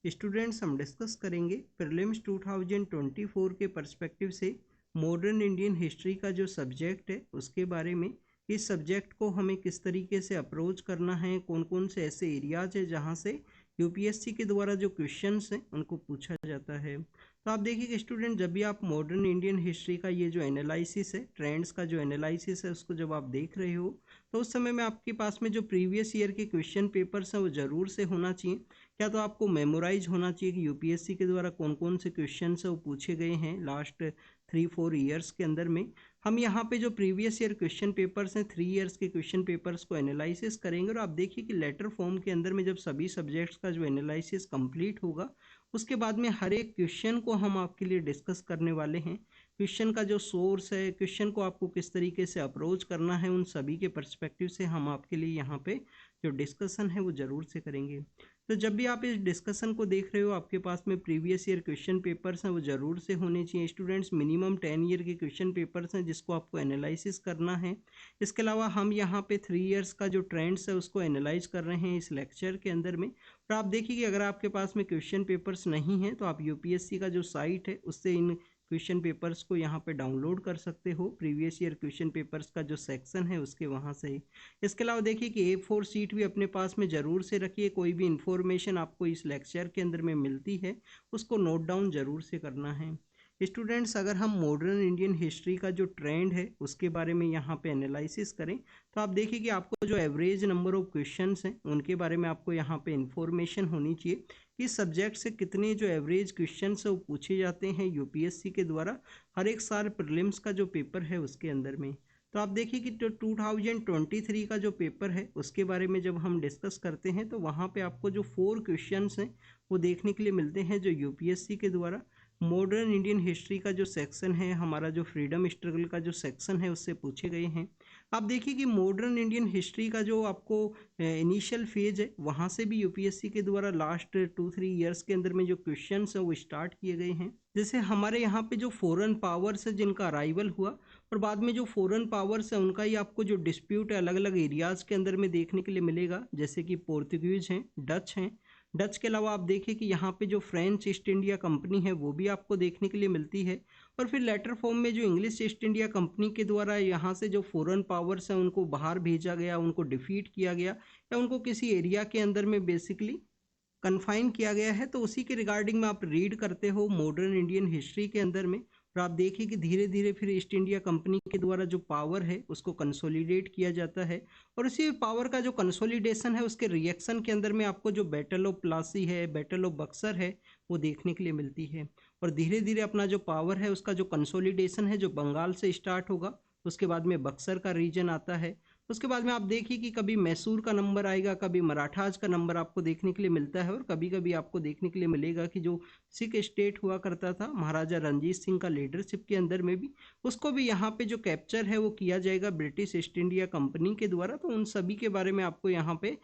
Students हम discuss करेंगे prelims 2024 के पर्सपेक्टिव से मॉडर्न इंडियन हिस्ट्री का जो सब्जेक्ट है उसके बारे में। इस सब्जेक्ट को हमें किस तरीके से अप्रोच करना है, कौन कौन से ऐसे एरियाज है जहां से यूपीएससी के द्वारा जो क्वेश्चंस हैं उनको पूछा जाता है। तो आप देखिए कि स्टूडेंट जब भी आप मॉडर्न इंडियन हिस्ट्री का ये जो एनालिसिस है, ट्रेंड्स का जो एनालिसिस है, उसको जब आप देख रहे हो तो उस समय में आपके पास में जो प्रीवियस ईयर के क्वेश्चन पेपर्स हैं वो ज़रूर से होना चाहिए। क्या तो आपको मेमोराइज होना चाहिए कि यूपीएससी के द्वारा कौन कौन से क्वेश्चन है वो पूछे गए हैं लास्ट 3-4 ईयर्स के अंदर में। हम यहाँ पे जो प्रीवियस ईयर क्वेश्चन पेपर्स हैं 3 ईयर्स के क्वेश्चन पेपर्स को एनालिसिस करेंगे और आप देखिए कि लेटर फॉर्म के अंदर में जब सभी सब्जेक्ट्स का जो एनालिसिस कंप्लीट होगा उसके बाद में हर एक क्वेश्चन को हम आपके लिए डिस्कस करने वाले हैं। क्वेश्चन का जो सोर्स है, क्वेश्चन को आपको किस तरीके से अप्रोच करना है, उन सभी के पर्सपेक्टिव से हम आपके लिए यहाँ पे जो डिस्कशन है वो ज़रूर से करेंगे। तो जब भी आप इस डिस्कशन को देख रहे हो आपके पास में प्रीवियस ईयर क्वेश्चन पेपर्स हैं वो ज़रूर से होने चाहिए। स्टूडेंट्स मिनिमम 10 ईयर के क्वेश्चन पेपर्स हैं जिसको आपको एनालिसिस करना है। इसके अलावा हम यहाँ पे 3 ईयर्स का जो ट्रेंड्स है उसको एनालाइज कर रहे हैं इस लेक्चर के अंदर में। और आप देखिए कि अगर आपके पास में क्वेश्चन पेपर्स नहीं हैं तो आप यूपीएससी का जो साइट है उससे इन क्वेश्चन पेपर्स को यहाँ पे डाउनलोड कर सकते हो। प्रीवियस ईयर क्वेश्चन पेपर्स का जो सेक्शन है उसके वहाँ से ही। इसके अलावा देखिए कि A4 शीट भी अपने पास में ज़रूर से रखिए। कोई भी इंफॉर्मेशन आपको इस लेक्चर के अंदर में मिलती है उसको नोट डाउन ज़रूर से करना है। स्टूडेंट्स अगर हम मॉडर्न इंडियन हिस्ट्री का जो ट्रेंड है उसके बारे में यहाँ पे एनालिसिस करें तो आप देखिए कि आपको जो एवरेज नंबर ऑफ क्वेश्चंस हैं उनके बारे में आपको यहाँ पे इंफॉर्मेशन होनी चाहिए कि सब्जेक्ट से कितने जो एवरेज क्वेश्चंस है वो पूछे जाते हैं यूपीएससी के द्वारा हर एक साल प्रीलिम्स का जो पेपर है उसके अंदर में। तो आप देखिए कि जो 2023 का जो पेपर है उसके बारे में जब हम डिस्कस करते हैं तो वहाँ पे आपको जो 4 क्वेश्चंस हैं वो देखने के लिए मिलते हैं जो यूपीएससी के द्वारा मॉडर्न इंडियन हिस्ट्री का जो सेक्शन है, हमारा जो फ्रीडम स्ट्रगल का जो सेक्शन है उससे पूछे गए हैं। आप देखिए कि मॉडर्न इंडियन हिस्ट्री का जो आपको इनिशियल फेज है वहाँ से भी यूपीएससी के द्वारा लास्ट 2-3 ईयर्स के अंदर में जो क्वेश्चंस हैं वो स्टार्ट किए गए हैं। जैसे हमारे यहाँ पे जो फॉरेन पावर्स है जिनका अराइवल हुआ और बाद में जो फॉरेन पावर्स है उनका ही आपको जो डिस्प्यूट है अलग अलग एरियाज़ के अंदर में देखने के लिए मिलेगा। जैसे कि पोर्तुगीज हैं, डच हैं। डच के अलावा आप देखिए कि यहाँ पे जो फ्रेंच ईस्ट इंडिया कंपनी है वो भी आपको देखने के लिए मिलती है। और फिर लेटर फॉर्म में जो इंग्लिश ईस्ट इंडिया कंपनी के द्वारा यहाँ से जो फॉरेन पावर्स हैं उनको बाहर भेजा गया, उनको डिफीट किया गया या उनको किसी एरिया के अंदर में बेसिकली कन्फाइन किया गया है। तो उसी के रिगार्डिंग में आप रीड करते हो मॉडर्न इंडियन हिस्ट्री के अंदर में। और आप देखिए कि धीरे धीरे फिर ईस्ट इंडिया कंपनी के द्वारा जो पावर है उसको कंसोलिडेट किया जाता है और उसी पावर का जो कंसोलिडेशन है उसके रिएक्शन के अंदर में आपको जो बैटल ऑफ प्लासी है, बैटल ऑफ बक्सर है वो देखने के लिए मिलती है। और धीरे धीरे अपना जो पावर है उसका जो कंसोलिडेशन है जो बंगाल से स्टार्ट होगा, उसके बाद में बक्सर का रीजन आता है। उसके बाद में आप देखिए कि कभी मैसूर का नंबर आएगा, कभी मराठाज का नंबर आपको देखने के लिए मिलता है और कभी कभी आपको देखने के लिए मिलेगा कि जो सिख स्टेट हुआ करता था महाराजा रणजीत सिंह का लीडरशिप के अंदर में भी, उसको भी यहाँ पे जो कैप्चर है वो किया जाएगा ब्रिटिश ईस्ट इंडिया कंपनी के द्वारा। तो उन सभी के बारे में आपको यहाँ पे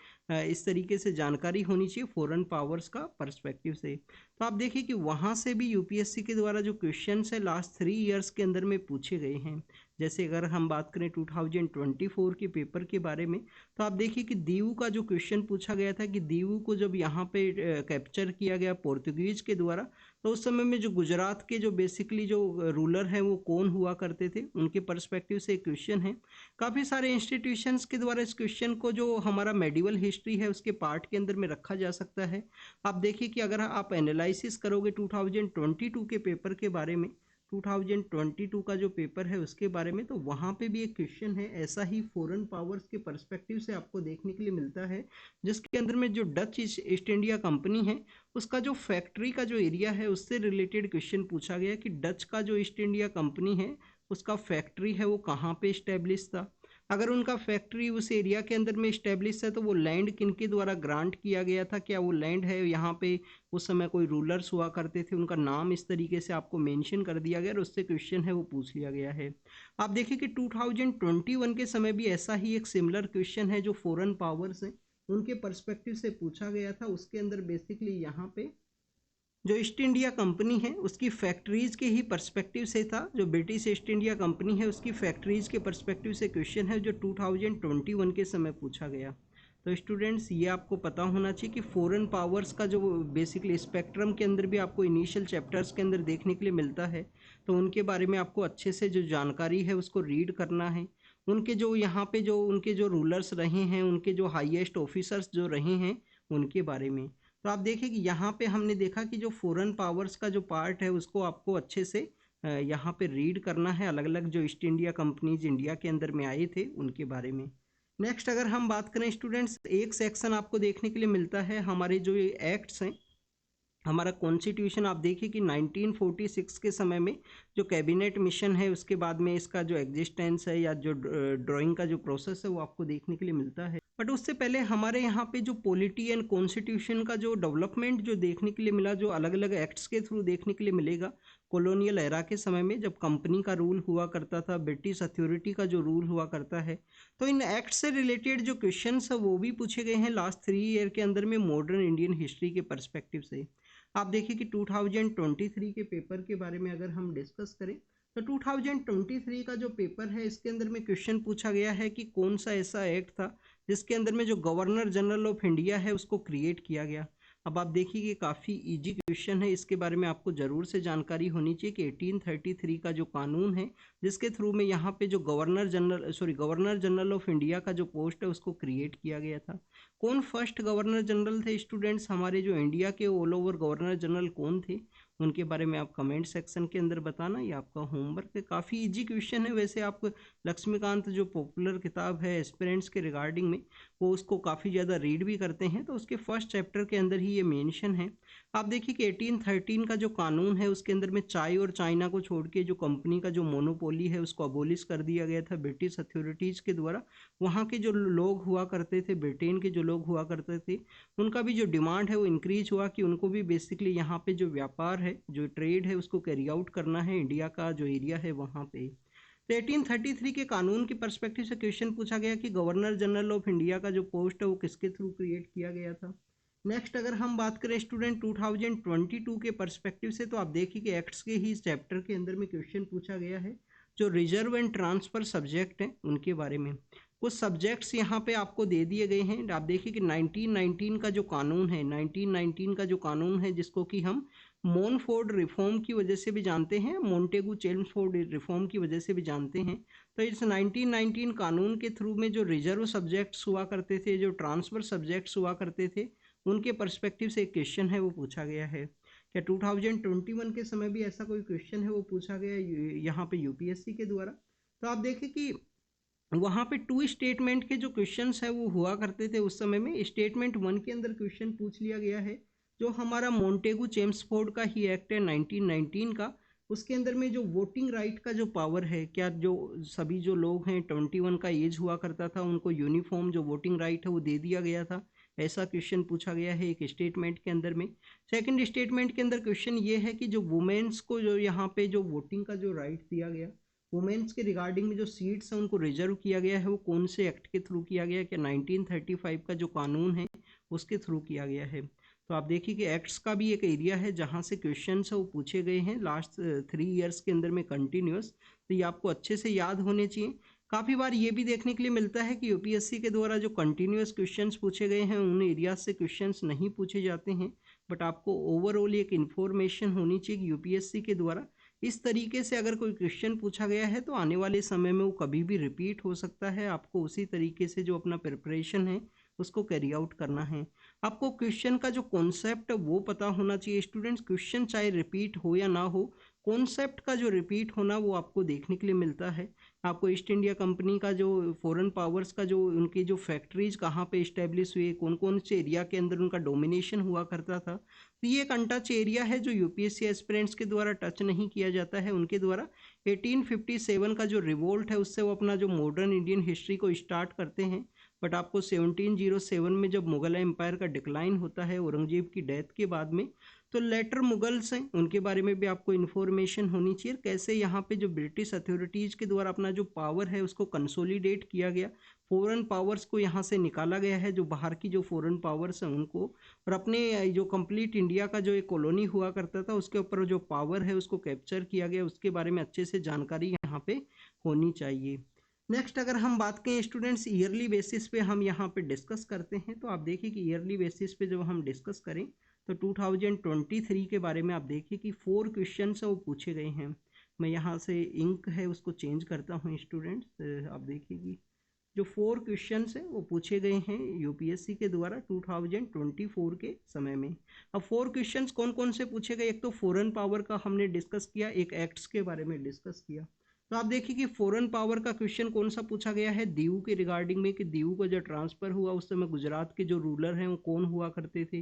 इस तरीके से जानकारी होनी चाहिए फॉरेन पावर्स का पर्सपेक्टिव से। तो आप देखिए कि वहाँ से भी यूपीएससी के द्वारा जो क्वेश्चन है लास्ट 3 ईयर्स के अंदर में पूछे गए हैं। जैसे अगर हम बात करें 2024 के पेपर के बारे में तो आप देखिए कि दीव का जो क्वेश्चन पूछा गया था कि दीव को जब यहाँ पे कैप्चर किया गया पोर्तुगीज के द्वारा तो उस समय में जो गुजरात के जो बेसिकली जो रूलर हैं वो कौन हुआ करते थे, उनके पर्सपेक्टिव से एक क्वेश्चन है। काफ़ी सारे इंस्टीट्यूशंस के द्वारा इस क्वेश्चन को जो हमारा मेडिवल हिस्ट्री है उसके पार्ट के अंदर में रखा जा सकता है। आप देखिए कि अगर आप एनालिसिस करोगे 2022 के पेपर के बारे में, 2022 का जो पेपर है उसके बारे में, तो वहाँ पे भी एक क्वेश्चन है ऐसा ही फॉरेन पावर्स के पर्सपेक्टिव से आपको देखने के लिए मिलता है जिसके अंदर में जो डच ईस्ट इंडिया कंपनी है उसका जो फैक्ट्री का जो एरिया है उससे रिलेटेड क्वेश्चन पूछा गया कि डच का जो ईस्ट इंडिया कंपनी है उसका फैक्ट्री है वो कहाँ पे इस्टेब्लिश था। अगर उनका फैक्ट्री उस एरिया के अंदर में इस्टेब्लिश है तो वो लैंड किनके द्वारा ग्रांट किया गया था, क्या वो लैंड है यहाँ पे उस समय कोई रूलर्स हुआ करते थे उनका नाम इस तरीके से आपको मेंशन कर दिया गया और उससे क्वेश्चन है वो पूछ लिया गया है। आप देखिए कि 2021 के समय भी ऐसा ही एक सिमिलर क्वेश्चन है जो फॉरेन पावर्स हैं उनके पर्सपेक्टिव से पूछा गया था। उसके अंदर बेसिकली यहाँ पे जो ईस्ट इंडिया कंपनी है उसकी फैक्ट्रीज के ही पर्सपेक्टिव से था। जो ब्रिटिश ईस्ट इंडिया कंपनी है उसकी फैक्ट्रीज के पर्सपेक्टिव से क्वेश्चन है जो 2021 के समय पूछा गया। तो स्टूडेंट्स ये आपको पता होना चाहिए कि फॉरेन पावर्स का जो बेसिकली स्पेक्ट्रम के अंदर भी आपको इनिशियल चैप्टर्स के अंदर देखने के लिए मिलता है, तो उनके बारे में आपको अच्छे से जो जानकारी है उसको रीड करना है। उनके जो यहाँ पे जो उनके जो रूलर्स रहे हैं, उनके जो हाईएस्ट ऑफिसर्स जो रहे हैं, उनके बारे में। तो आप देखिए कि यहाँ पे हमने देखा कि जो फॉरेन पावर्स का जो पार्ट है उसको आपको अच्छे से यहाँ पे रीड करना है, अलग अलग जो ईस्ट इंडिया कंपनीज इंडिया के अंदर में आए थे उनके बारे में। नेक्स्ट अगर हम बात करें स्टूडेंट्स, एक सेक्शन आपको देखने के लिए मिलता है हमारे जो ये एक्ट्स हैं, हमारा कॉन्स्टिट्यूशन। आप देखिए कि 1946 के समय में जो कैबिनेट मिशन है उसके बाद में इसका जो एग्जिस्टेंस है या जो ड्राइंग का जो प्रोसेस है वो आपको देखने के लिए मिलता है। बट उससे पहले हमारे यहाँ पे जो पॉलिटी एंड कॉन्स्टिट्यूशन का जो डेवलपमेंट जो देखने के लिए मिला, जो अलग अलग एक्ट्स के थ्रू देखने के लिए मिलेगा कॉलोनियल एरा के समय में, जब कंपनी का रूल हुआ करता था, ब्रिटिश अथॉरिटी का जो रूल हुआ करता है, तो इन एक्ट से रिलेटेड जो क्वेश्चंस है वो भी पूछे गए हैं लास्ट 3 ईयर के अंदर में मॉडर्न इंडियन हिस्ट्री के पर्सपेक्टिव से। आप देखिए कि 2023 के पेपर के बारे में अगर हम डिस्कस करें, तो 2023 का जो पेपर है इसके अंदर में क्वेश्चन पूछा गया है कि कौन सा ऐसा एक्ट था जिसके अंदर में जो गवर्नर जनरल ऑफ इंडिया है उसको क्रिएट किया गया। अब आप देखिए कि काफ़ी इजी क्वेश्चन है, इसके बारे में आपको ज़रूर से जानकारी होनी चाहिए कि 1833 का जो कानून है जिसके थ्रू में यहाँ पे जो गवर्नर जनरल ऑफ इंडिया का जो पोस्ट है उसको क्रिएट किया गया था। कौन फर्स्ट गवर्नर जनरल थे स्टूडेंट्स, हमारे जो इंडिया के ऑल ओवर गवर्नर जनरल कौन थे, उनके बारे में आप कमेंट सेक्शन के अंदर बताना। ये आपका होमवर्क है, काफ़ी इजी क्वेश्चन है। वैसे आप लक्ष्मीकांत जो पॉपुलर किताब है एस्पिरेंट्स के रिगार्डिंग में, वो उसको काफ़ी ज़्यादा रीड भी करते हैं, तो उसके फर्स्ट चैप्टर के अंदर ही ये मेंशन है। आप देखिए कि 1813 का जो कानून है उसके अंदर में चाय और चाइना को छोड़ के जो कंपनी का जो मोनोपोली है उसको अबोलिश कर दिया गया था ब्रिटिश अथॉरिटीज़ के द्वारा। वहाँ के जो लोग हुआ करते थे, ब्रिटेन के जो लोग हुआ करते थे, उनका भी जो डिमांड है वो इंक्रीज हुआ कि उनको भी बेसिकली यहाँ पे जो व्यापार है, जो ट्रेड है, उसको कैरी आउट करना है इंडिया का जो एरिया है वहाँ पे। तो 1833 के कानून की पर्सपेक्टिव से क्वेश्चन पूछा गया कि गवर्नर जनरल ऑफ इंडिया का जो पोस्ट है वो किसके थ्रू क्रिएट किया गया था। नेक्स्ट अगर हम बात करें स्टूडेंट 2022 के पर्सपेक्टिव से, तो आप देखिए कि एक्ट्स के ही चैप्टर के अंदर में क्वेश्चन पूछा गया है जो रिजर्व एंड ट्रांसफर सब्जेक्ट हैं उनके बारे में। कुछ सब्जेक्ट्स यहाँ पे आपको दे दिए गए हैं। आप देखिए कि 1919 का जो कानून है, 1919 का जो कानून है जिसको कि हम मोनफोर्ड रिफॉर्म की वजह से भी जानते हैं, मोंटेगू चेम्सफोर्ड रिफॉर्म की वजह से भी जानते हैं। तो इस 1919 कानून के थ्रू में जो रिजर्व सब्जेक्ट्स हुआ करते थे, जो ट्रांसफर सब्जेक्ट्स हुआ करते थे, उनके पर्सपेक्टिव से एक क्वेश्चन है वो पूछा गया है। क्या 2021 के समय भी ऐसा कोई क्वेश्चन है वो पूछा गया यहाँ पे यूपीएससी के द्वारा। तो आप देखें कि वहाँ पे 2 स्टेटमेंट के जो क्वेश्चंस है वो हुआ करते थे उस समय में। स्टेटमेंट 1 के अंदर क्वेश्चन पूछ लिया गया है जो हमारा मोंटेगू चेम्सफोर्ड का ही एक्ट है 1919 का, उसके अंदर में जो वोटिंग राइट का जो पावर है, क्या जो सभी जो लोग हैं 21 का एज हुआ करता था उनको यूनिफॉर्म जो वोटिंग राइट है वो दे दिया गया था, ऐसा क्वेश्चन पूछा गया है एक स्टेटमेंट के अंदर में। सेकंड स्टेटमेंट के अंदर क्वेश्चन ये है कि जो वुमेन्स को जो यहाँ पे जो वोटिंग का जो राइट दिया गया, वुमेन्स के रिगार्डिंग में जो सीट्स हैं उनको रिजर्व किया गया है, वो कौन से एक्ट के थ्रू किया गया, क्या 1935 का जो कानून है उसके थ्रू किया गया है। तो आप देखिए कि एक्ट्स का भी एक एरिया है जहाँ से क्वेश्चंस है वो पूछे गए हैं लास्ट 3 ईयर्स के अंदर में कंटिन्यूस। तो ये आपको अच्छे से याद होने चाहिए। काफ़ी बार ये भी देखने के लिए मिलता है कि यूपीएससी के द्वारा जो कंटिन्यूस क्वेश्चंस पूछे गए हैं उन एरियाज से क्वेश्चंस नहीं पूछे जाते हैं, बट आपको ओवरऑल एक इन्फॉर्मेशन होनी चाहिए कि यूपीएससी के द्वारा इस तरीके से अगर कोई क्वेश्चन पूछा गया है तो आने वाले समय में वो कभी भी रिपीट हो सकता है। आपको उसी तरीके से जो अपना प्रिपरेशन है उसको कैरी आउट करना है। आपको क्वेश्चन का जो कॉन्सेप्ट है वो पता होना चाहिए स्टूडेंट्स। क्वेश्चन चाहे रिपीट हो या ना हो, कॉन्सेप्ट का जो रिपीट होना वो आपको देखने के लिए मिलता है। आपको ईस्ट इंडिया कंपनी का जो फॉरेन पावर्स का जो उनकी जो फैक्ट्रीज कहाँ पे इस्टेब्लिश हुए, कौन कौन से एरिया के अंदर उनका डोमिनेशन हुआ करता था, तो ये एक अनटच एरिया है जो यूपीएससी एस्पिरेंट्स के द्वारा टच नहीं किया जाता है। उनके द्वारा 1857 का जो रिवोल्ट है उससे वो अपना जो मॉडर्न इंडियन हिस्ट्री को स्टार्ट करते हैं, बट आपको 1707 में जब मुगल एम्पायर का डिक्लाइन होता है औरंगजेब की डेथ के बाद में, तो लेटर मुगल्स हैं उनके बारे में भी आपको इन्फॉर्मेशन होनी चाहिए, कैसे यहाँ पे जो ब्रिटिश अथॉरिटीज़ के द्वारा अपना जो पावर है उसको कंसोलिडेट किया गया, फॉरेन पावर्स को यहाँ से निकाला गया है, जो बाहर की जो फॉरेन पावर्स हैं उनको, और अपने जो कंप्लीट इंडिया का जो एक कॉलोनी हुआ करता था उसके ऊपर जो पावर है उसको कैप्चर किया गया, उसके बारे में अच्छे से जानकारी यहाँ पे होनी चाहिए। नेक्स्ट अगर हम बात करें स्टूडेंट्स ईयरली बेसिस पे हम यहाँ पे डिस्कस करते हैं, तो आप देखिए कि ईयरली बेसिस पे जब हम डिस्कस करें तो 2023 के बारे में आप देखिए कि 4 क्वेश्चन वो पूछे गए हैं। मैं यहाँ से इंक है उसको चेंज करता हूँ स्टूडेंट्स। आप देखिए कि जो 4 क्वेश्चन हैं वो पूछे गए हैं यूपीएससी के द्वारा 2024 के समय में। अब 4 क्वेश्चन कौन कौन से पूछे गए, एक तो फॉरेन पावर का हमने डिस्कस किया, एक एक्ट्स के बारे में डिस्कस किया। तो आप देखिए कि फॉरेन पावर का क्वेश्चन कौन सा पूछा गया है, दीव के रिगार्डिंग में, कि दीव का जो ट्रांसफर हुआ उस समय गुजरात के जो रूलर हैं वो कौन हुआ करते थे।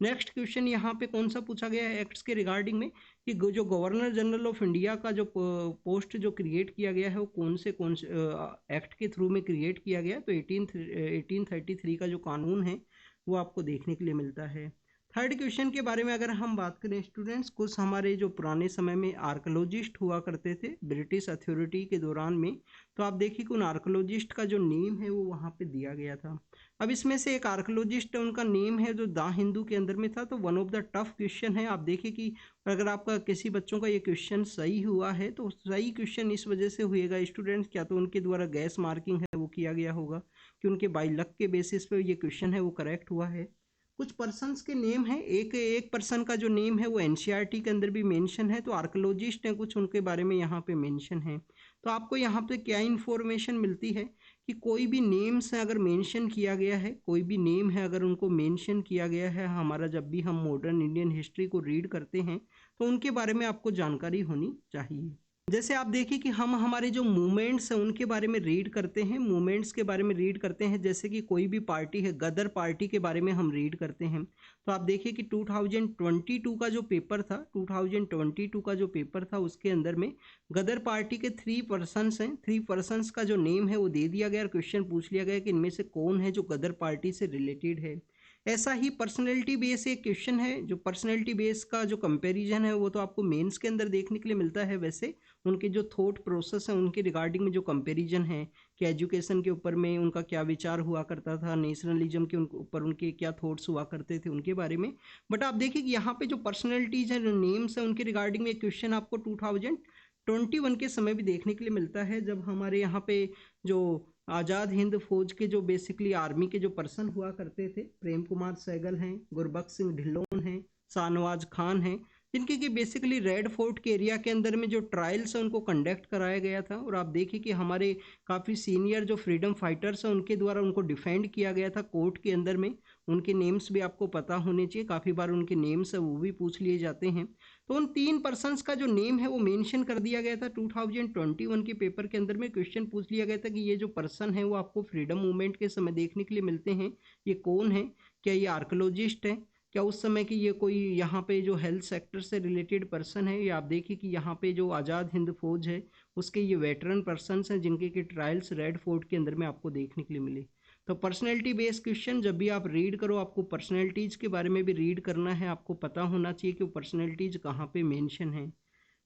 नेक्स्ट क्वेश्चन यहाँ पे कौन सा पूछा गया है एक्ट्स के रिगार्डिंग में, कि जो गवर्नर जनरल ऑफ इंडिया का जो पोस्ट जो क्रिएट किया गया है वो कौन से एक्ट के थ्रू में क्रिएट किया गया। तो 1833 का जो कानून है वो आपको देखने के लिए मिलता है। थर्ड क्वेश्चन के बारे में अगर हम बात करें स्टूडेंट्स, कुछ हमारे जो पुराने समय में आर्कोलॉजिस्ट हुआ करते थे ब्रिटिश अथॉरिटी के दौरान में, तो आप देखिए कि उन आर्कोलॉजिस्ट का जो नेम है वो वहाँ पे दिया गया था। अब इसमें से एक आर्कोलॉजिस्ट है उनका नेम है जो द हिंदू के अंदर में था। तो one of the tough question है। आप देखिए कि अगर आपका किसी बच्चों का ये क्वेश्चन सही हुआ है तो सही क्वेश्चन इस वजह से हुएगा स्टूडेंट्स, क्या तो उनके द्वारा गैस मार्किंग है वो किया गया होगा कि उनके बाई लक के बेसिस पे ये क्वेश्चन है वो करेक्ट हुआ है। कुछ पर्सन्स के नेम हैं, एक पर्सन का जो नेम है वो एनसीईआरटी के अंदर भी मेंशन है। तो आर्कोलॉजिस्ट हैं कुछ, उनके बारे में यहाँ पे मेंशन है। तो आपको यहाँ पे क्या इन्फॉर्मेशन मिलती है कि कोई भी नेम्स अगर मेंशन किया गया है, कोई भी नेम है अगर उनको मेंशन किया गया है, हमारा जब भी हम मॉडर्न इंडियन हिस्ट्री को रीड करते हैं तो उनके बारे में आपको जानकारी होनी चाहिए। जैसे आप देखिए कि हम हमारे जो मूवमेंट्स हैं उनके बारे में रीड करते हैं, मूवमेंट्स के बारे में रीड करते हैं। जैसे कि कोई भी पार्टी है, गदर पार्टी के बारे में हम रीड करते हैं। तो आप देखिए कि 2022 का जो पेपर था, 2022 का जो पेपर था उसके अंदर में गदर पार्टी के 3 पर्सन्स हैं, 3 पर्सन्स का जो नेम है वो दे दिया गया और क्वेश्चन पूछ लिया गया कि इनमें से कौन है जो गदर पार्टी से रिलेटेड है। ऐसा ही पर्सनैलिटी बेस एक क्वेश्चन है, जो पर्सनैलिटी बेस का जो कंपैरिजन है वो तो आपको मेंस के अंदर देखने के लिए मिलता है। वैसे उनके जो थॉट प्रोसेस है उनके रिगार्डिंग में जो कंपैरिजन है कि एजुकेशन के ऊपर में उनका क्या विचार हुआ करता था, नेशनलिज्म के ऊपर उनके क्या थॉट्स हुआ करते थे उनके बारे में। बट आप देखिए कि यहाँ पे जो पर्सनैलिटीज हैं, जो नेम्स हैं, उनके रिगार्डिंग में एक क्वेश्चन आपको 2021 के समय भी देखने के लिए मिलता है, जब हमारे यहाँ पे जो आज़ाद हिंद फौज के जो बेसिकली आर्मी के जो पर्सन हुआ करते थे, प्रेम कुमार सहगल हैं, गुरबख्श सिंह ढिल्लोन हैं, शाहनवाज खान हैं, जिनके कि बेसिकली रेड फोर्ट के एरिया के अंदर में जो ट्रायल्स है उनको कंडक्ट कराया गया था। और आप देखिए कि हमारे काफ़ी सीनियर जो फ्रीडम फाइटर्स हैं उनके द्वारा उनको डिफेंड किया गया था कोर्ट के अंदर में। उनके नेम्स भी आपको पता होने चाहिए, काफ़ी बार उनके नेम्स है वो भी पूछ लिए जाते हैं। तो उन 3 पर्सन्स का जो नेम है वो मेंशन कर दिया गया था 2021 के पेपर के अंदर में। क्वेश्चन पूछ लिया गया था कि ये जो पर्सन है वो आपको फ्रीडम मूवमेंट के समय देखने के लिए मिलते हैं, ये कौन है, क्या ये आर्कोलॉजिस्ट है, क्या उस समय की ये कोई यहाँ पे जो हेल्थ सेक्टर से रिलेटेड पर्सन है। ये आप देखिए कि यहाँ पे जो आज़ाद हिंद फौज है उसके ये वेटरन पर्सन्स हैं जिनके कि ट्रायल्स रेड फोर्ट के अंदर में आपको देखने के लिए मिले। तो पर्सनैलिटी बेस्ड क्वेश्चन जब भी आप रीड करो आपको पर्सनैलिटीज़ के बारे में भी रीड करना है, आपको पता होना चाहिए कि वो पर्सनैलिटीज़ कहाँ पे मेंशन है।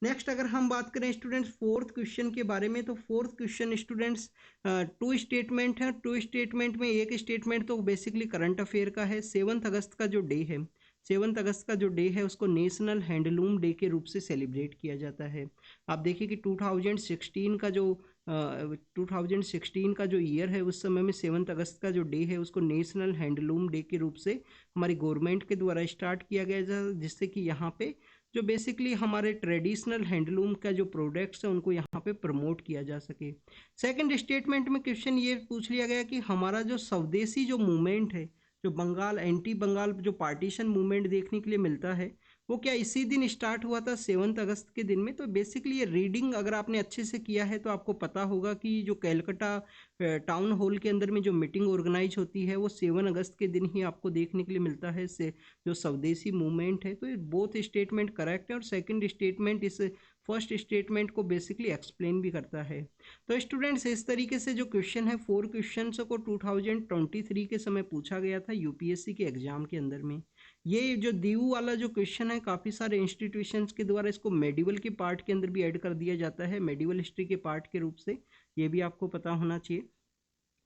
नेक्स्ट अगर हम बात करें स्टूडेंट्स फोर्थ क्वेश्चन के बारे में, तो फोर्थ क्वेश्चन स्टूडेंट्स 2 स्टेटमेंट है। 2 स्टेटमेंट में एक स्टेटमेंट तो बेसिकली करंट अफेयर का है। 7 अगस्त का जो डे है, 7 अगस्त का जो डे है उसको नेशनल हैंडलूम डे के रूप से सेलिब्रेट किया जाता है। आप देखिए कि 2016 का जो 2016 का जो ईयर है उस समय में 7 अगस्त का जो डे है उसको नेशनल हैंडलूम डे के रूप से हमारी गवर्नमेंट के द्वारा स्टार्ट किया गया था, जिससे कि यहाँ पे जो बेसिकली हमारे ट्रेडिशनल हैंडलूम का जो प्रोडक्ट्स हैं उनको यहाँ पे प्रमोट किया जा सके। सेकंड स्टेटमेंट में क्वेश्चन ये पूछ लिया गया कि हमारा जो स्वदेशी जो मूवमेंट है, जो बंगाल एंटी बंगाल जो पार्टीशन मूवमेंट देखने के लिए मिलता है, वो क्या इसी दिन स्टार्ट हुआ था 7 अगस्त के दिन में। तो बेसिकली ये रीडिंग अगर आपने अच्छे से किया है तो आपको पता होगा कि जो कैलकाटा टाउन हॉल के अंदर में जो मीटिंग ऑर्गेनाइज होती है वो 7 अगस्त के दिन ही आपको देखने के लिए मिलता है, से जो स्वदेशी मूवमेंट है। तो ये बोथ स्टेटमेंट करेक्ट है और सेकंड स्टेटमेंट इस फर्स्ट स्टेटमेंट को बेसिकली एक्सप्लेन भी करता है। तो स्टूडेंट्स इस तरीके से जो क्वेश्चन है 4 क्वेश्चन को 2023 के समय पूछा गया था यूपीएससी के एग्जाम के अंदर में। ये जो दीव वाला जो क्वेश्चन है काफ़ी सारे इंस्टीट्यूशंस के द्वारा इसको मेडिवल के पार्ट के अंदर भी ऐड कर दिया जाता है, मेडिवल हिस्ट्री के पार्ट के रूप से, ये भी आपको पता होना चाहिए।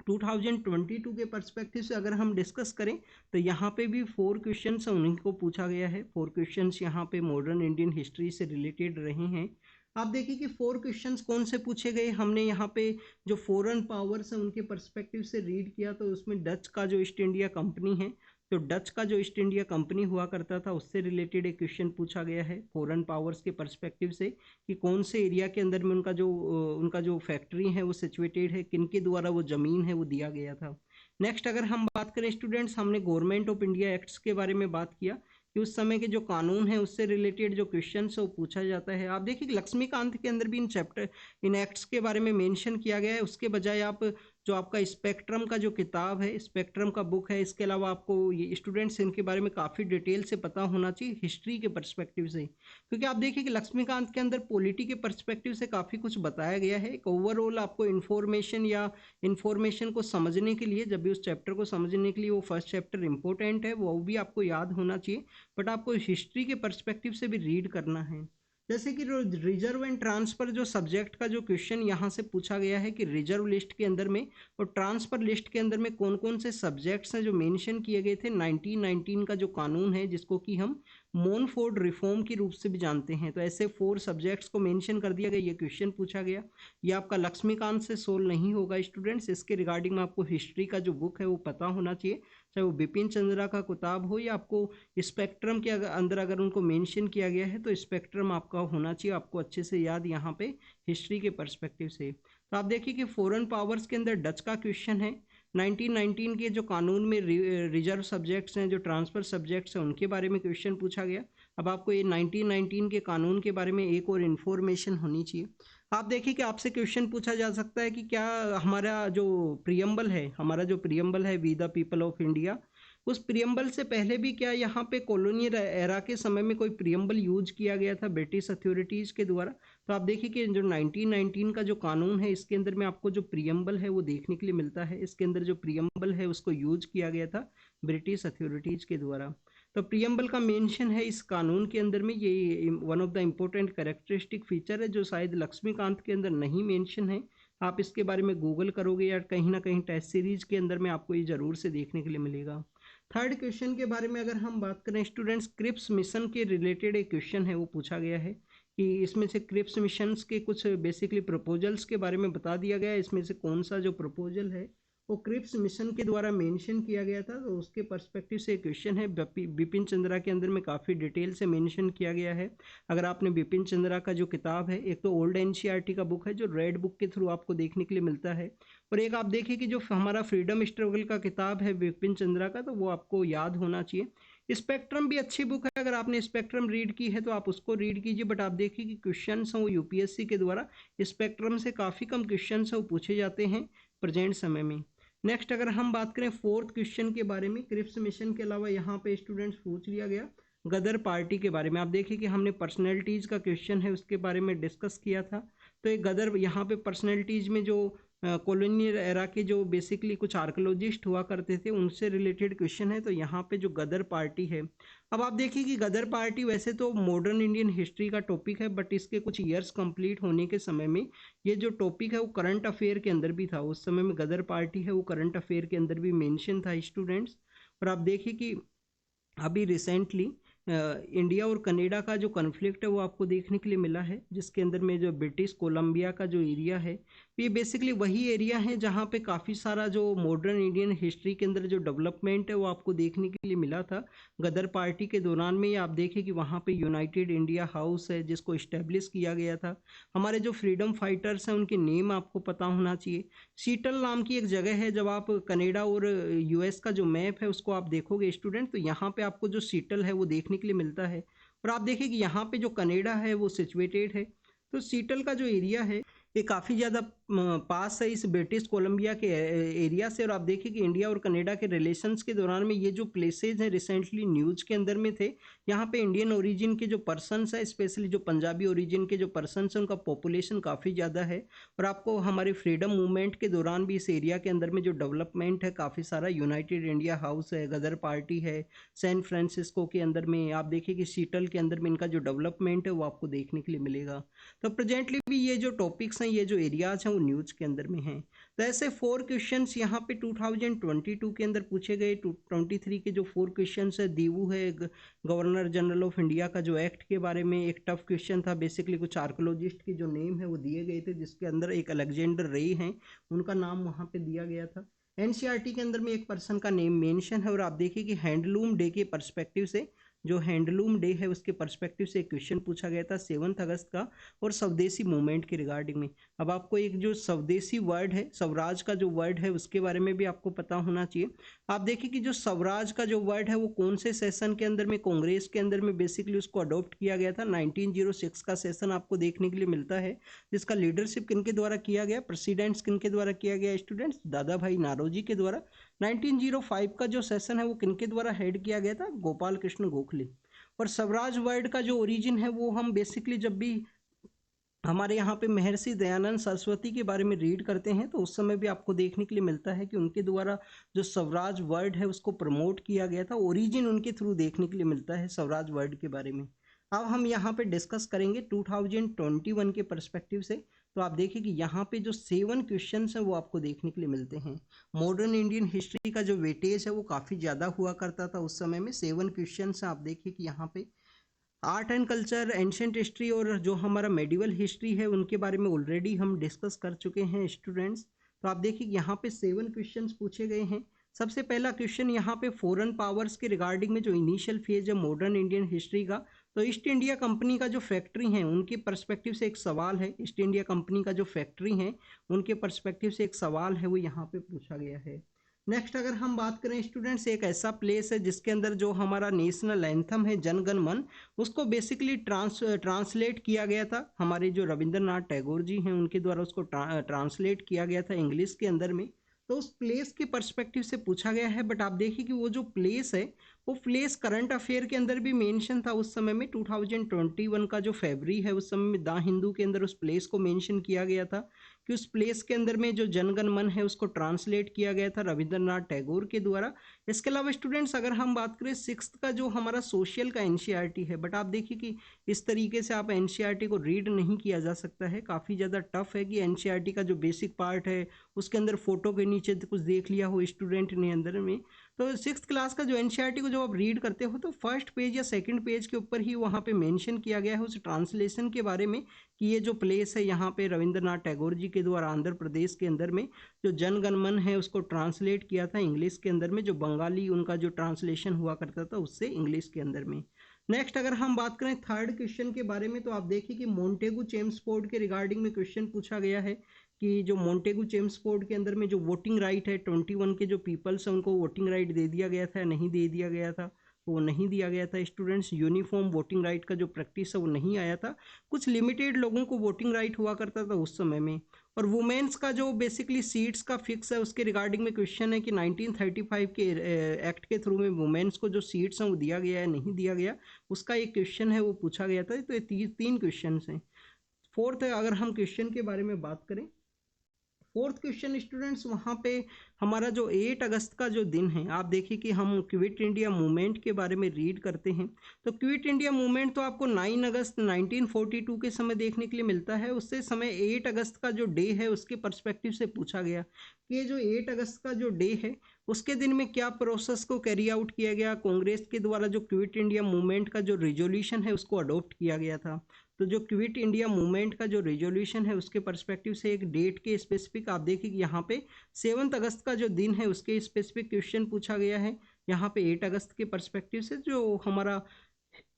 2022 के पर्सपेक्टिव से अगर हम डिस्कस करें तो यहाँ पे भी 4 क्वेश्चंस उन्हीं को पूछा गया है। 4 क्वेश्चंस यहाँ पे मॉडर्न इंडियन हिस्ट्री से रिलेटेड रहे हैं। आप देखिए कि 4 क्वेश्चंस कौन से पूछे गए। हमने यहाँ पे जो फॉरेन पावर्स हैं उनके पर्सपेक्टिव से रीड किया, तो उसमें डच का जो ईस्ट इंडिया कंपनी है, तो डच का जो ईस्ट इंडिया कंपनी हुआ करता था उससे रिलेटेड एक क्वेश्चन पूछा गया है फॉरेन पावर्स के पर्सपेक्टिव से, कि कौन से एरिया के अंदर में उनका जो फैक्ट्री है वो सिचुएटेड है, किन के द्वारा वो ज़मीन है वो दिया गया था। नेक्स्ट अगर हम बात करें स्टूडेंट्स, हमने गवर्नमेंट ऑफ इंडिया एक्ट्स के बारे में बात किया कि उस समय के जो कानून है उससे रिलेटेड जो क्वेश्चन है वो पूछा जाता है। आप देखिए लक्ष्मीकांत के अंदर भी इन एक्ट्स के बारे में मेंशन किया गया है, उसके बजाय आप जो आपका स्पेक्ट्रम का जो किताब है, स्पेक्ट्रम का बुक है, इसके अलावा आपको ये स्टूडेंट्स इनके बारे में काफ़ी डिटेल से पता होना चाहिए हिस्ट्री के पर्सपेक्टिव से, क्योंकि आप देखिए कि लक्ष्मीकांत के अंदर पॉलिटी के पर्सपेक्टिव से काफ़ी कुछ बताया गया है। एक ओवरऑल आपको इन्फॉर्मेशन को समझने के लिए, जब भी उस चैप्टर को समझने के लिए वो फर्स्ट चैप्टर इंपॉर्टेंट है, वो भी आपको याद होना चाहिए, बट आपको हिस्ट्री के पर्सपेक्टिव से भी रीड करना है। जैसे कि रिजर्व एंड ट्रांसफर जो सब्जेक्ट का जो क्वेश्चन यहाँ से पूछा गया है कि रिजर्व लिस्ट के अंदर में और ट्रांसफर लिस्ट के अंदर में कौन कौन से सब्जेक्ट्स हैं जो मेंशन किए गए थे 1919 का जो कानून है, जिसको कि हम मोनफोर्ड रिफॉर्म के रूप से भी जानते हैं। तो ऐसे 4 सब्जेक्ट्स को मेंशन कर दिया गया, ये क्वेश्चन पूछा गया। ये आपका लक्ष्मीकांत से सोल्व नहीं होगा स्टूडेंट्स, इसके रिगार्डिंग में आपको हिस्ट्री का जो बुक है वो पता होना चाहिए, चाहे वो बिपिन चंद्रा का किताब हो या आपको स्पेक्ट्रम के अंदर अगर उनको मेंशन किया गया है तो स्पेक्ट्रम आपका होना चाहिए, आपको अच्छे से याद यहाँ पे हिस्ट्री के पर्सपेक्टिव से। तो आप देखिए कि फॉरेन पावर्स के अंदर डच का क्वेश्चन है, 1919 के जो कानून में रिजर्व सब्जेक्ट्स हैं, जो ट्रांसफर सब्जेक्ट्स हैं, उनके बारे में क्वेश्चन पूछा गया। अब आपको ये 1919 के कानून के बारे में एक और इन्फॉर्मेशन होनी चाहिए। आप देखिए कि आपसे क्वेश्चन पूछा जा सकता है कि क्या हमारा जो प्रियम्बल है we the people of India, उस प्रियम्बल से पहले भी क्या यहाँ पे कॉलोनियल एरा के समय में कोई प्रियम्बल यूज किया गया था ब्रिटिश अथॉरिटीज़ के द्वारा। तो आप देखिए कि जो 1919 का जो कानून है इसके अंदर में आपको जो प्रियम्बल है वो देखने के लिए मिलता है। इसके अंदर जो प्रियम्बल है उसको यूज किया गया था ब्रिटिश अथॉरिटीज़ के द्वारा। तो प्रियम्बल का मेंशन है इस कानून के अंदर में, ये one of the important characteristic feature है जो शायद लक्ष्मीकांत के अंदर नहीं मेंशन है। आप इसके बारे में गूगल करोगे या कहीं ना कहीं टेस्ट सीरीज के अंदर में आपको ये जरूर से देखने के लिए मिलेगा। थर्ड क्वेश्चन के बारे में अगर हम बात करें स्टूडेंट्स, क्रिप्स मिशन के रिलेटेड एक क्वेश्चन है वो पूछा गया है कि इसमें से क्रिप्स मिशंस के कुछ बेसिकली प्रपोजल्स के बारे में बता दिया गया है, इसमें से कौन सा जो प्रपोजल है वो क्रिप्स मिशन के द्वारा मेंशन किया गया था, तो उसके पर्सपेक्टिव से क्वेश्चन है। बिपिन चंद्रा के अंदर में काफ़ी डिटेल से मेंशन किया गया है। अगर आपने बिपिन चंद्रा का जो किताब है, एक तो ओल्ड एनसीईआरटी का बुक है जो रेड बुक के थ्रू आपको देखने के लिए मिलता है, और एक आप देखिए कि जो हमारा फ्रीडम स्ट्रगल का किताब है बिपिन चंद्रा का, तो वो आपको याद होना चाहिए। स्पेक्ट्रम भी अच्छी बुक है, अगर आपने स्पेक्ट्रम रीड की है तो आप उसको रीड कीजिए, बट आप देखिए कि क्वेश्चन हैं वो यूपीएससी के द्वारा स्पेक्ट्रम से काफ़ी कम क्वेश्चन हैं वो पूछे जाते हैं प्रेजेंट समय में। नेक्स्ट अगर हम बात करें फोर्थ क्वेश्चन के बारे में, क्रिप्स मिशन के अलावा यहाँ पे स्टूडेंट्स पूछ लिया गया गदर पार्टी के बारे में। आप देखिए कि हमने पर्सनैलिटीज़ का क्वेश्चन है उसके बारे में डिस्कस किया था। तो एक गदर यहाँ पे पर्सनैलिटीज़ में जो कॉलोनियल एरा के जो बेसिकली कुछ आर्कोलॉजिस्ट हुआ करते थे उनसे रिलेटेड क्वेश्चन है। तो यहाँ पे जो गदर पार्टी है, अब आप देखिए कि गदर पार्टी वैसे तो मॉडर्न इंडियन हिस्ट्री का टॉपिक है, बट इसके कुछ ईयर्स कंप्लीट होने के समय में ये जो टॉपिक है वो करंट अफेयर के अंदर भी था। उस समय में गदर पार्टी है वो करंट अफेयर के अंदर भी मेंशन था स्टूडेंट्स। और आप देखिए कि अभी रिसेंटली इंडिया और कनाडा का जो कन्फ्लिक्ट है वो आपको देखने के लिए मिला है, जिसके अंदर में जो ब्रिटिश कोलंबिया का जो एरिया है ये बेसिकली वही एरिया है जहाँ पे काफ़ी सारा जो मॉडर्न इंडियन हिस्ट्री के अंदर जो डेवलपमेंट है वो आपको देखने के लिए मिला था गदर पार्टी के दौरान में। आप देखें कि वहाँ पे यूनाइटेड इंडिया हाउस है जिसको इस्टेब्लिश किया गया था। हमारे जो फ्रीडम फाइटर्स हैं उनके नेम आपको पता होना चाहिए। सीटल नाम की एक जगह है, जब आप कनाडा और यूएस का जो मैप है उसको आप देखोगे स्टूडेंट, तो यहाँ पे आपको जो सीटल है वो देखने के लिए मिलता है। और आप देखिए कि यहाँ पे जो कनाडा है वो सिचुएटेड है। तो सीटल का जो एरिया है ये काफ़ी ज़्यादा पास है इस ब्रिटिश कोलंबिया के एरिया से। और आप देखिए कि इंडिया और कनाडा के रिलेशंस के दौरान में ये जो प्लेसेज हैं रिसेंटली न्यूज़ के अंदर में थे, यहाँ पे इंडियन ओरिजिन के जो पर्सनस है, स्पेशली जो पंजाबी ओरिजिन के जो पर्सनस हैं उनका पॉपुलेशन काफ़ी ज़्यादा है। और आपको हमारे फ्रीडम मूवमेंट के दौरान भी इस एरिया के अंदर में जो डेवलपमेंट है काफ़ी सारा, यूनाइटेड इंडिया हाउस है, गदर पार्टी है, सैन फ्रांसिस्को के अंदर में आप देखिए कि सीटल के अंदर में इनका जो डेवलपमेंट है वो आपको देखने के लिए मिलेगा। तो प्रेजेंटली भी ये जो टॉपिक्स हैं, ये जो एरियाज हैं वो न्यूज़ के अंदर में हैं। तो ऐसे 4 क्वेश्चंस यहाँ पे 2022 के अंदर पूछे गए। 23 के जो 4 क्वेश्चंस है, दीवू है गवर्नर जनरल ऑफ इंडिया का जो एक्ट के बारे में एक टफ क्वेश्चन था। बेसिकली कुछ आर्कोलॉजिस्ट के जो नेम है वो दिए गए थे, जिसके अंदर एक अलेक्जेंडर रे हैं, उनका नाम वहाँ पे दिया गया था। एनसीईआरटी के अंदर में एक पर्सन का नेम मेंशन है। और आप देखिए कि हैंडलूम डे के पर्सपेक्टिव से, जो हैंडलूम डे है उसके पर्सपेक्टिव से एक क्वेश्चन पूछा गया था 7 अगस्त का, और स्वदेशी मूवमेंट के रिगार्डिंग में। अब आपको एक जो स्वदेशी वर्ड है, स्वराज का जो वर्ड है, उसके बारे में भी आपको पता होना चाहिए। आप देखिए कि जो स्वराज का जो वर्ड है वो कौन से सेशन के अंदर में, कांग्रेस के अंदर में बेसिकली उसको अडॉप्ट किया गया था। 1906 का सेशन आपको देखने के लिए मिलता है, जिसका लीडरशिप किनके द्वारा किया गया, प्रेसिडेंट्स किनके द्वारा किया गया स्टूडेंट्स, दादा भाई नारोजी के द्वारा। 1905 का जो सेशन है वो किनके द्वारा हेड किया गया था, गोपाल कृष्ण गोखले। और स्वराज वर्ड का जो ओरिजिन है वो हम बेसिकली जब भी हमारे यहाँ पे महर्षि दयानंद सरस्वती के बारे में रीड करते हैं तो उस समय भी आपको देखने के लिए मिलता है कि उनके द्वारा जो स्वराज वर्ड है उसको प्रमोट किया गया था। ओरिजिन उनके थ्रू देखने के लिए मिलता है स्वराज वर्ड के बारे में। अब हम यहाँ पे डिस्कस करेंगे 2021 के पर्सपेक्टिव से। तो आप देखिए कि यहाँ पे जो 7 क्वेश्चंस हैं वो आपको देखने के लिए मिलते हैं। मॉडर्न इंडियन हिस्ट्री का जो वेटेज है वो काफ़ी ज़्यादा हुआ करता था उस समय में। 7 क्वेश्चंस आप देखिए कि यहाँ पे art and culture, ancient history और जो हमारा मेडिवल हिस्ट्री है उनके बारे में ऑलरेडी हम डिस्कस कर चुके हैं स्टूडेंट्स। तो आप देखिए यहाँ पे 7 क्वेश्चंस पूछे गए हैं। सबसे पहला क्वेश्चन यहाँ पे फॉरेन पावर्स के रिगार्डिंग में जो इनिशियल फेज है मॉडर्न इंडियन हिस्ट्री का, तो ईस्ट इंडिया कंपनी का जो फैक्ट्री है उनके पर्सपेक्टिव से एक सवाल है। ईस्ट इंडिया कंपनी का जो फैक्ट्री है उनके पर्सपेक्टिव से एक सवाल है, वो यहाँ पे पूछा गया है। नेक्स्ट अगर हम बात करें स्टूडेंट्स, एक ऐसा प्लेस है जिसके अंदर जो हमारा नेशनल एंथम है जन गण मन, उसको बेसिकली ट्रांसलेट किया गया था। हमारे जो रविंद्रनाथ टैगोर जी हैं उनके द्वारा उसको ट्रांसलेट किया गया था इंग्लिश के अंदर में। तो उस प्लेस के पर्सपेक्टिव से पूछा गया है। बट आप देखिए कि वो जो प्लेस है वो प्लेस करंट अफेयर के अंदर भी मेंशन था उस समय में। 2021 का जो फरवरी है उस समय में द हिंदू के अंदर उस प्लेस को मेंशन किया गया था कि उस प्लेस के अंदर में जो जनगण मन है उसको ट्रांसलेट किया गया था रविंद्रनाथ टैगोर के द्वारा। इसके अलावा स्टूडेंट्स अगर हम बात करें 6th का जो हमारा सोशल का एनसीईआरटी है, बट आप देखिए कि इस तरीके से आप एनसीईआरटी को रीड नहीं किया जा सकता है। काफ़ी ज़्यादा टफ है कि एनसीईआरटी का जो बेसिक पार्ट है उसके अंदर फोटो के नीचे कुछ देख लिया हो स्टूडेंट ने अंदर में। तो 6th क्लास का जो एनसीईआरटी को जब आप रीड करते हो तो फर्स्ट पेज या सेकंड पेज के ऊपर ही वहाँ पे मेंशन किया गया है उस ट्रांसलेशन के बारे में कि ये जो प्लेस है यहाँ पे रविंद्रनाथ टैगोर जी के द्वारा आंध्र प्रदेश के अंदर में जो जन गण मन है उसको ट्रांसलेट किया था इंग्लिश के अंदर में, जो बंगाली उनका जो ट्रांसलेशन हुआ करता था उससे इंग्लिश के अंदर में। नेक्स्ट अगर हम बात करें थर्ड क्वेश्चन के बारे में, तो आप देखिए कि मोंटेगू चेम्सफोर्ड के रिगार्डिंग में क्वेश्चन पूछा गया है कि जो मोंटेगू चेम्सफोर्ड के अंदर में जो वोटिंग राइट है 21 के जो पीपल्स हैं उनको वोटिंग राइट दे दिया गया था या नहीं दे दिया गया था। वो नहीं दिया गया था स्टूडेंट्स। यूनिफॉर्म वोटिंग राइट का जो प्रैक्टिस है वो नहीं आया था। कुछ लिमिटेड लोगों को वोटिंग राइट हुआ करता था उस समय में। और वुमेन्स का जो बेसिकली सीट्स का फिक्स है उसके रिगार्डिंग में क्वेश्चन है कि 1935 के एक्ट के थ्रू में वुमेन्स को जो सीट्स हैं वो दिया गया है नहीं दिया गया, उसका एक क्वेश्चन है वो पूछा गया था। तो ये 3 क्वेश्चन हैं। फोर्थ अगर हम क्वेश्चन के बारे में बात करें, फोर्थ क्वेश्चन स्टूडेंट्स वहाँ पे हमारा जो 8 अगस्त का जो दिन है, आप देखिए कि हम क्विट इंडिया मूवमेंट के बारे में रीड करते हैं। तो क्विट इंडिया मूवमेंट तो आपको 9 अगस्त 1942 के समय देखने के लिए मिलता है। उससे समय 8 अगस्त का जो डे है उसके पर्सपेक्टिव से पूछा गया कि ये जो 8 अगस्त का जो डे है उसके दिन में क्या प्रोसेस को कैरी आउट किया गया। कांग्रेस के द्वारा जो क्विट इंडिया मूवमेंट का जो रिजोल्यूशन है उसको अडॉप्ट किया गया था। तो जो क्विट इंडिया मूवमेंट का जो रेजोल्यूशन है उसके पर्सपेक्टिव से एक डेट के स्पेसिफिक आप देखिए कि यहाँ पे 7 अगस्त का जो दिन है उसके स्पेसिफिक क्वेश्चन पूछा गया है। यहाँ पे 8 अगस्त के पर्सपेक्टिव से जो हमारा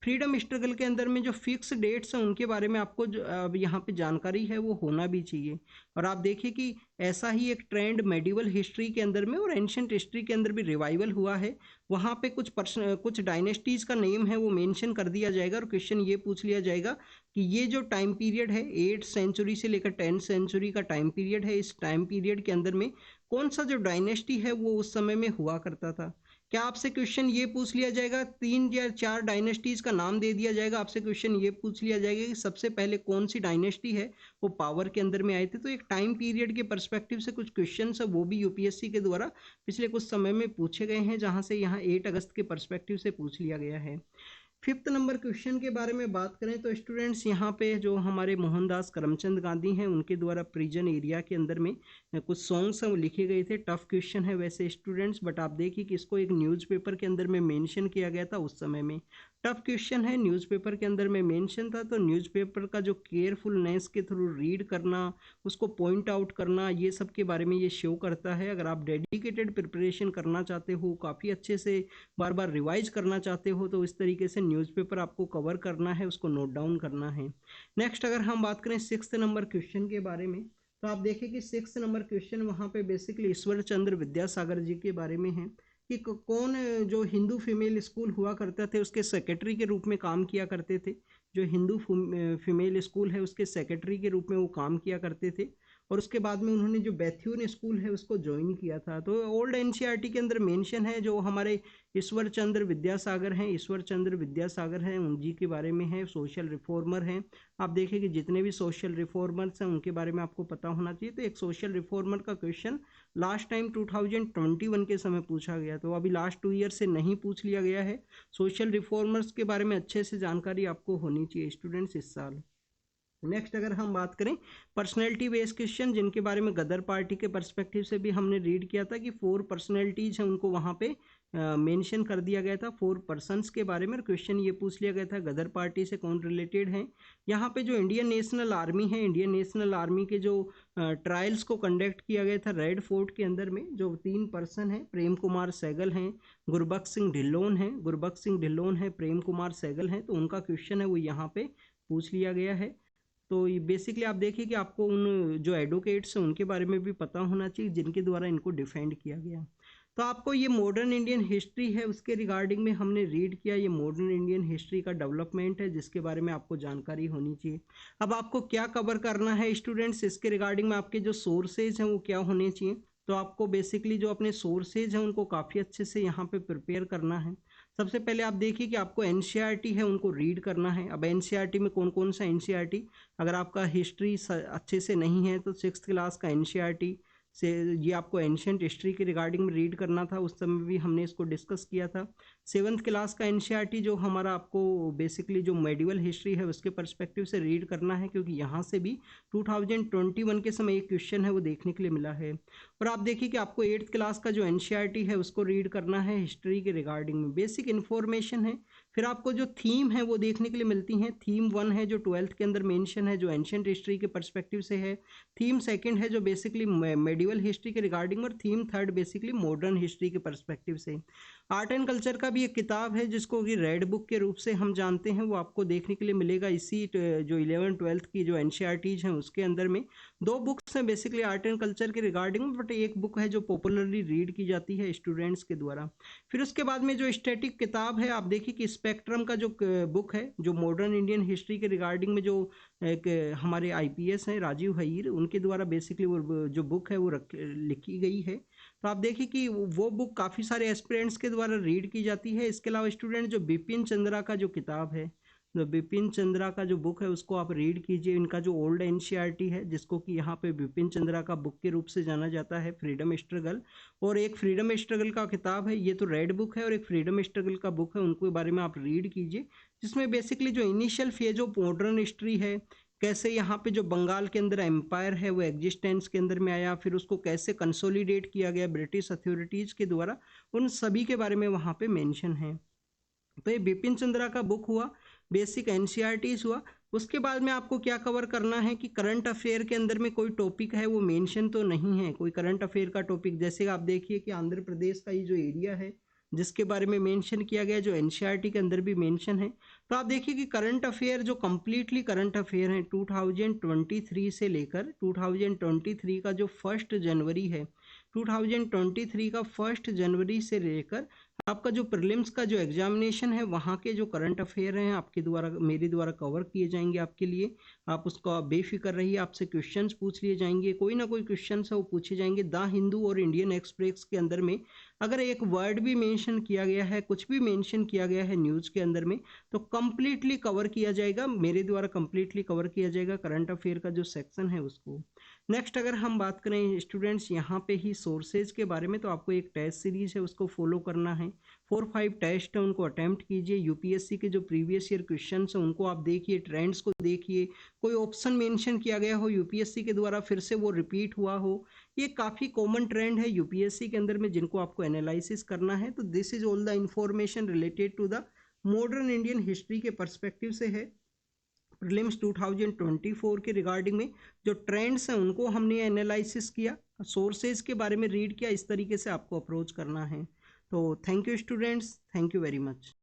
फ्रीडम स्ट्रगल के अंदर में जो फिक्स डेट्स हैं उनके बारे में आपको यहाँ पे जानकारी है वो होना भी चाहिए। और आप देखिए कि ऐसा ही एक ट्रेंड मेडिवल हिस्ट्री के अंदर में और एंशंट हिस्ट्री के अंदर भी रिवाइवल हुआ है। वहाँ पे कुछ डायनेस्टीज का नेम है वो मेंशन कर दिया जाएगा और क्वेश्चन ये पूछ लिया जाएगा कि ये जो टाइम पीरियड है 8th सेंचुरी से लेकर 10th सेंचुरी का टाइम पीरियड है, इस टाइम पीरियड के अंदर में कौन सा जो डायनेस्टी है वो उस समय में हुआ करता था। क्या आपसे क्वेश्चन ये पूछ लिया जाएगा, 3 या 4 डायनेस्टीज का नाम दे दिया जाएगा, आपसे क्वेश्चन ये पूछ लिया जाएगा कि सबसे पहले कौन सी डायनेस्टी है वो पावर के अंदर में आए थे। तो एक टाइम पीरियड के पर्सपेक्टिव से कुछ क्वेश्चन है वो भी यूपीएससी के द्वारा पिछले कुछ समय में पूछे गए हैं, जहां से यहाँ 8 अगस्त के पर्सपेक्टिव से पूछ लिया गया है। फिफ्थ नंबर क्वेश्चन के बारे में बात करें तो स्टूडेंट्स यहाँ पे जो हमारे मोहनदास करमचंद गांधी हैं उनके द्वारा प्रिजन एरिया के अंदर में कुछ सॉन्ग्स हैं वो लिखे गए थे। टफ क्वेश्चन है वैसे स्टूडेंट्स, बट आप देखिए कि इसको एक न्यूज़पेपर के अंदर में मेंशन किया गया था उस समय में। टफ क्वेश्चन है, न्यूज़पेपर के अंदर में मेंशन था, तो न्यूज़पेपर का जो केयरफुलनेस के थ्रू रीड करना, उसको पॉइंट आउट करना, ये सब के बारे में ये शो करता है। अगर आप डेडिकेटेड प्रिपरेशन करना चाहते हो, काफ़ी अच्छे से बार बार रिवाइज करना चाहते हो, तो इस तरीके से न्यूज़पेपर आपको कवर करना है, उसको नोट डाउन करना है। नेक्स्ट अगर हम बात करें सिक्स्थ नंबर क्वेश्चन के बारे में, तो आप देखें कि सिक्स्थ नंबर क्वेश्चन वहाँ पे बेसिकली ईश्वर चंद्र विद्यासागर जी के बारे में है कि कौन जो हिंदू फीमेल स्कूल हुआ करता थे उसके सेक्रेटरी के रूप में काम किया करते थे। जो हिंदू फीमेल स्कूल है उसके सेक्रेटरी के रूप में वो काम किया करते थे, और उसके बाद में उन्होंने जो बैथ्यून स्कूल है उसको ज्वाइन किया था। तो ओल्ड एनसीईआरटी के अंदर मेंशन है जो हमारे ईश्वर चंद्र विद्यासागर हैं, ईश्वर चंद्र विद्यासागर हैं, उन जी के बारे में है, सोशल रिफॉर्मर हैं। आप देखें कि जितने भी सोशल रिफॉर्मर्स हैं उनके बारे में आपको पता होना चाहिए। तो एक सोशल रिफॉर्मर का क्वेश्चन लास्ट टाइम 2021 के समय पूछा गया, तो अभी लास्ट 2 ईयर से नहीं पूछ लिया गया है। सोशल रिफॉर्मर्स के बारे में अच्छे से जानकारी आपको होनी चाहिए स्टूडेंट्स इस साल। नेक्स्ट अगर हम बात करें पर्सनैलिटी बेस्ड क्वेश्चन, जिनके बारे में गदर पार्टी के पर्सपेक्टिव से भी हमने रीड किया था कि 4 पर्सनैलिटीज हैं उनको वहाँ पे मेंशन कर दिया गया था, 4 पर्सन्स के बारे में। क्वेश्चन ये पूछ लिया गया था गदर पार्टी से कौन रिलेटेड है। यहाँ पे जो इंडियन नेशनल आर्मी है, इंडियन नेशनल आर्मी के जो ट्रायल्स को कंडक्ट किया गया था रेड फोर्ट के अंदर में, जो 3 पर्सन हैं, प्रेम कुमार सहगल हैं, गुरबख्श सिंह ढिल्लोन हैं, गुरबख्श सिंह ढिल्लोन है, प्रेम कुमार सहगल हैं, तो उनका क्वेश्चन है वो यहाँ पे पूछ लिया गया है। तो ये बेसिकली आप देखिए कि आपको उन जो एडवोकेट्स हैं उनके बारे में भी पता होना चाहिए जिनके द्वारा इनको डिफेंड किया गया। तो आपको ये मॉडर्न इंडियन हिस्ट्री है उसके रिगार्डिंग में हमने रीड किया, ये मॉडर्न इंडियन हिस्ट्री का डेवलपमेंट है जिसके बारे में आपको जानकारी होनी चाहिए। अब आपको क्या कवर करना है स्टूडेंट्स, इसके रिगार्डिंग में आपके जो सोर्सेज हैं वो क्या होने चाहिए। तो आपको बेसिकली जो अपने सोर्सेज हैं उनको काफ़ी अच्छे से यहाँ पे प्रिपेयर करना है। सबसे पहले आप देखिए कि आपको एनसीईआरटी है उनको रीड करना है। अब एनसीईआरटी में कौन कौन सा एनसीईआरटी, अगर आपका हिस्ट्री अच्छे से नहीं है तो 6th क्लास का एनसीईआरटी से ये आपको एंशियंट हिस्ट्री के रिगार्डिंग में रीड करना था, उस समय भी हमने इसको डिस्कस किया था। 7th क्लास का एनसीईआरटी जो हमारा आपको बेसिकली जो मेडिवल हिस्ट्री है उसके पर्सपेक्टिव से रीड करना है, क्योंकि यहाँ से भी 2021 के समय एक क्वेश्चन है वो देखने के लिए मिला है। और आप देखिए कि आपको 8th क्लास का जो एनसीईआरटी है उसको रीड करना है हिस्ट्री के रिगार्डिंग में, बेसिक इन्फॉर्मेशन है। फिर आपको जो थीम है वो देखने के लिए मिलती हैं। थीम 1 है जो 12th के अंदर मेंशन है, जो एंशियंट हिस्ट्री के पर्सपेक्टिव से है। थीम 2 है जो बेसिकली मेडिवल हिस्ट्री के रिगार्डिंग, और थीम 3 बेसिकली मॉडर्न हिस्ट्री के पर्सपेक्टिव से। आर्ट एंड कल्चर का भी एक किताब है जिसको कि रेड बुक के रूप से हम जानते हैं, वो आपको देखने के लिए मिलेगा इसी जो 11th-12th की जो एनसीईआरटीज हैं उसके अंदर में। 2 बुक्स हैं बेसिकली आर्ट एंड कल्चर के रिगार्डिंग, बट एक बुक है जो पॉपुलरली रीड की जाती है स्टूडेंट्स के द्वारा। फिर उसके बाद में जो स्टैटिक किताब है, आप देखिए कि स्पेक्ट्रम का जो बुक है जो मॉडर्न इंडियन हिस्ट्री के रिगार्डिंग में, जो एक हमारे आईपीएस हैं राजीव हईर, उनके द्वारा बेसिकली वो जो बुक है वो लिखी गई है। तो आप देखिए कि वो बुक काफ़ी सारे एस्पिरेंट्स के द्वारा रीड की जाती है। इसके अलावा स्टूडेंट जो बिपिन चंद्रा का जो किताब है, जो बिपिन चंद्रा का जो बुक है उसको आप रीड कीजिए। इनका जो ओल्ड एनसीईआरटी है जिसको कि यहाँ पे बिपिन चंद्रा का बुक के रूप से जाना जाता है, फ्रीडम स्ट्रगल, और एक फ्रीडम स्ट्रगल का किताब है, ये तो रेड बुक है, और एक फ्रीडम स्ट्रगल का बुक है, उनके बारे में आप रीड कीजिए, जिसमें बेसिकली जो initial phase of modern history है, कैसे यहाँ पे जो बंगाल के अंदर एम्पायर है वो एग्जिस्टेंस के अंदर में आया, फिर उसको कैसे कंसोलिडेट किया गया ब्रिटिश अथॉरिटीज़ के द्वारा, उन सभी के बारे में वहाँ पे मेंशन है। तो ये बिपिन चंद्रा का बुक हुआ, बेसिक एनसीईआरटीज हुआ। उसके बाद में आपको क्या कवर करना है कि करंट अफेयर के अंदर में कोई टॉपिक है वो मेंशन तो नहीं है, कोई करंट अफेयर का टॉपिक, जैसे आप देखिए कि आंध्र प्रदेश का ये जो एरिया है जिसके बारे में मेंशन किया गया, जो एनसीईआरटी के अंदर भी मेंशन है। तो आप देखिए कि करंट अफेयर जो कम्प्लीटली करंट अफेयर हैं 2023 से लेकर 2023 का जो 1 जनवरी है, 2023 का 1 जनवरी से लेकर आपका जो प्रीलिम्स का जो एग्जामिनेशन है वहाँ के जो करंट अफेयर हैं आपके द्वारा मेरे द्वारा कवर किए जाएंगे आपके लिए। आप उसका बेफिक्र रहिए, आपसे क्वेश्चंस पूछ लिए जाएंगे, कोई ना कोई क्वेश्चंस है वो पूछे जाएंगे। द हिंदू और इंडियन एक्सप्रेस के अंदर में अगर एक वर्ड भी मेंशन किया गया है, कुछ भी मेंशन किया गया है न्यूज़ के अंदर में, तो कंप्लीटली कवर किया जाएगा, मेरे द्वारा कंप्लीटली कवर किया जाएगा करंट अफेयर का जो सेक्शन है उसको। नेक्स्ट अगर हम बात करें स्टूडेंट्स यहाँ पे ही सोर्सेज के बारे में, तो आपको एक टेस्ट सीरीज है उसको फॉलो करना है। 4-5 टेस्ट है उनको अटेम्प्ट कीजिए। यूपीएससी के जो प्रीवियस ईयर क्वेश्चन है उनको आप देखिए, ट्रेंड्स को देखिए, कोई ऑप्शन मेंशन किया गया हो यूपीएससी के द्वारा फिर से वो रिपीट हुआ हो, ये काफ़ी कॉमन ट्रेंड है यूपीएससी के अंदर में जिनको आपको एनालिसिस करना है। तो this is all the information related to the modern Indian history के पर्सपेक्टिव से है। प्रीलिम्स 2024 के रिगार्डिंग में जो ट्रेंड्स हैं उनको हमने एनालिसिस किया, सोर्सेज के बारे में रीड किया, इस तरीके से आपको अप्रोच करना है। तो thank you students, thank you very much.